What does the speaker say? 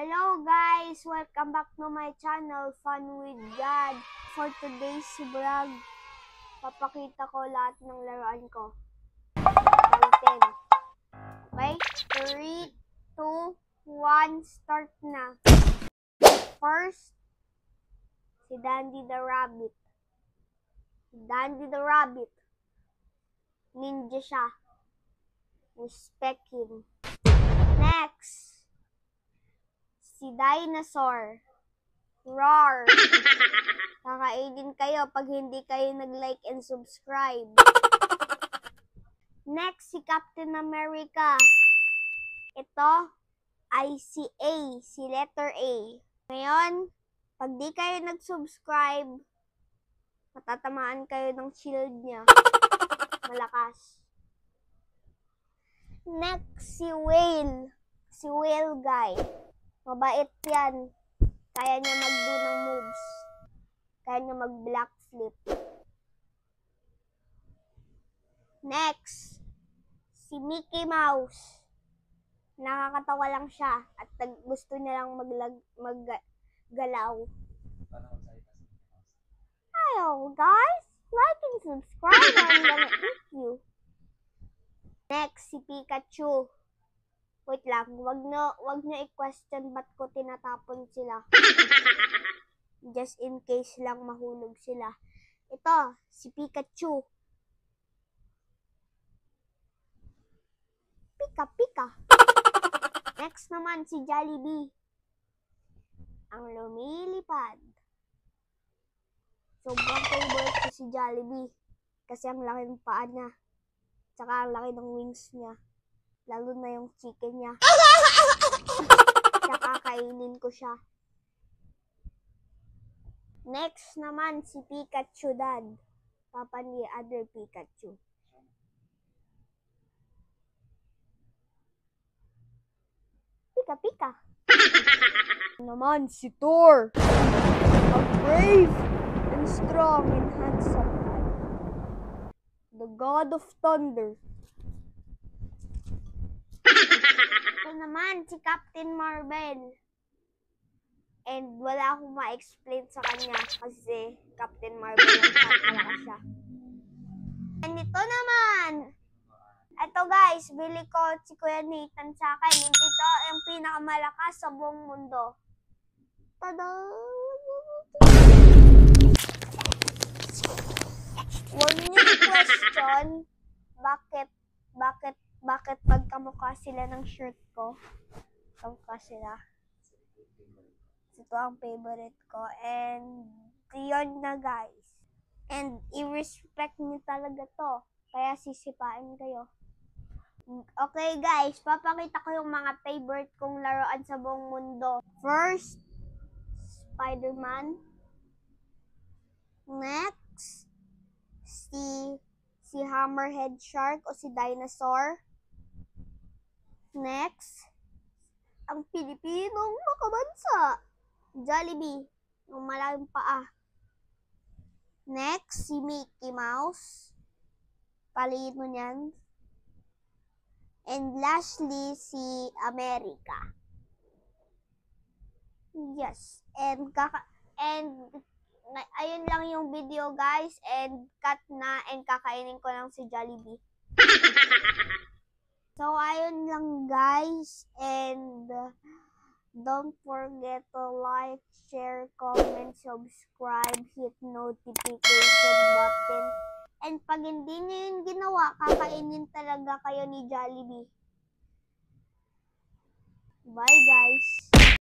Hello guys! Welcome back to my channel, Fun with God. For today's vlog, papakita ko lahat ng laruan ko. Counting. Okay? 3, 2, 1, start na. First, si Dandy the Rabbit. Dandy the Rabbit. Ninja siya. Respect him. Next, si Dinosaur. Roar! Kakainin kayo pag hindi kayo nag-like and subscribe. Next, si Captain America. Ito ay si A, si letter A. Ngayon, pag di kayo nag-subscribe, matatamaan kayo ng shield niya. Malakas. Next, si Whale. Si Whale guy. Mabait yan. Kaya niya mag-do ng moves. Kaya niya mag-black flip. Next, si Mickey Mouse. Nakakatawa lang siya at gusto niya lang maggalaw. Hello guys! Like and subscribe. I'm gonna eat you. Next, si Pikachu. Wait lang, wag nyo i-question ba't ko tinatapon sila. Just in case lang mahulog sila. Ito, si Pikachu. Pika. Next naman, si Jollibee. Ang lumilipad. Sobrang favorite ko si Jollibee. Kasi ang laki ng paa niya. Tsaka ang laki ng wings niya. Lalo na yung chicken niya. Tsaka kainin ko siya. Next naman, si Pikachu Dad. Papa ni other Pikachu. Pika. Naman, si Thor. A brave and strong and handsome man. The God of Thunder. Ito naman, si Captain Marvel. And wala akong ma-explain sa kanya kasi Captain Marvel lang talaga siya. And ito naman. Ito guys, bili ko si Kuya Nathan sa akin. Ito yung pinakamalakas sa buong mundo. Tada! Huwag niyo i-question bakit pagkamukha sila ng shirt ko. Kamukha sila. Ito ang favorite ko. And yun na guys. And i-respect niyo talaga to. Kaya sisipain kayo. Okay guys, papakita ko yung mga favorite kong laruan sa buong mundo. First, Spider-Man. Next, si Hammerhead Shark o si Dinosaur. Next, ang Pilipinong makabansa, Jollibee, yung malaking paa. Next, si Mickey Mouse. Palino niyan. And lastly, si America. Yes. And ayun lang yung video guys. And cut na. And kakainin ko lang si Jollibee. So, ayun lang guys. And don't forget to like, share, comment, subscribe, hit notification button. And pag hindi nyo yun ginawa, kakainin talaga kayo ni Jollibee. Bye guys!